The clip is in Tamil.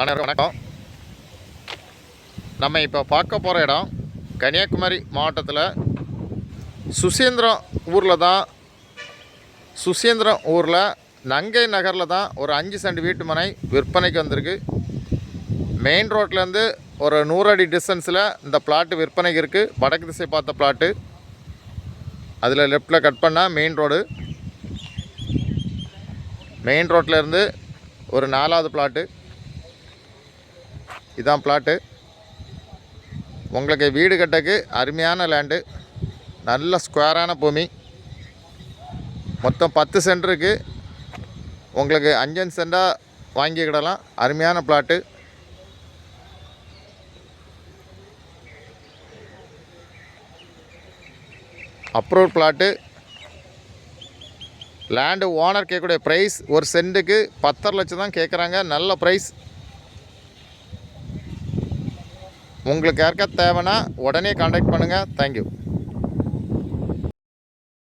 அனைவரும் வணக்கம். நம்ம இப்போ பார்க்க போகிற இடம் கன்னியாகுமரி மாவட்டத்தில் சுசீந்திரம் ஊரில் நங்கை நகரில் தான் ஒரு 5 சென்ட் வீட்டு மனை விற்பனைக்கு வந்திருக்கு. மெயின் ரோட்லேருந்து ஒரு 100 அடி டிஸ்டன்ஸில் இந்த பிளாட்டு விற்பனைக்கு இருக்குது. வடக்கு திசை பார்த்த பிளாட்டு. அதில் லெஃப்டில் கட் பண்ணால் மெயின் ரோடு. மெயின் ரோட்லேருந்து ஒரு 4வது பிளாட்டு. இதான் பிளாட்டு. உங்களுக்கு வீடு கட்டக்கு அருமையான லேண்டு, நல்ல ஸ்கொயரான பூமி. மொத்தம் 10 சென்ட் இருக்குது. உங்களுக்கு 5 சென்டாக வாங்கிக்கிடலாம். அருமையான plot. Approve plot. Land owner கேட்கக்கூடிய ப்ரைஸ் ஒரு சென்ட்டுக்கு 10.5 லட்சம் தான் கேட்குறாங்க. நல்ல ப்ரைஸ். உங்களுக்கு யாருக்கா தேவைன்னா உடனே கான்டாக்ட் பண்ணுங்கள். தேங்க்யூ.